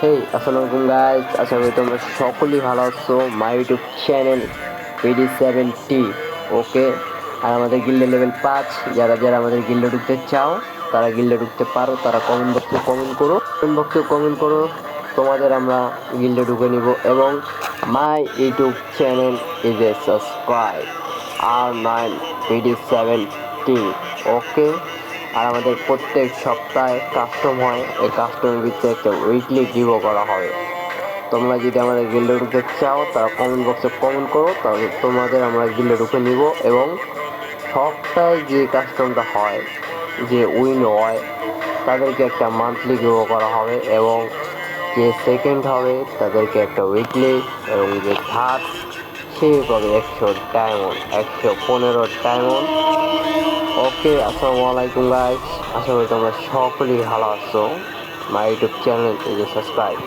হেই আসসালামু আলাইকুম গাইস, আশা করি তোমরা সকলেই ভালো আছো। My YouTube channel PD7T। ওকে, আর আমাদের গিল্ডে লেভেল 5। যারা যারা আমাদের গিল্ডে ঢুকতে চাও তারা গিল্ডে ঢুকতে পারো। তারা কমেন্ট করো, তোমাদের আমরা গিল্ডে ঢুকে নিব। এবং my YouTube channel is a subscribe R9PD7T। ওকে, আর আমাদের প্রত্যেক সপ্তাহে কাস্টম হয়। এই কাস্টমের ভিতরে একটা উইকলি গিভও করা হবে। তোমরা যদি আমাদের গিল্ডে ঢুকতে চাও তারা কমেন্ট বক্সে কমেন্ট করো, তাহলে তোমাদের আমরা গিল্ডে ঢুকে নিব। এবং সপ্তাহে যে কাস্টমটা হয়, যে উইন হয়, তাদেরকে একটা মান্থলি গিভও করা হবে। এবং যে সেকেন্ড হবে তাদেরকে একটা উইকলি, এবং যে থার্ড সে পাবে 100 ডায়মন্ড, 115 ডায়মন্ড। ওকে, আসসালামু আলাইকুম গাইস, আশা করি তোমরা সকলেই ভালো আছো। My YouTube channel is subscribe.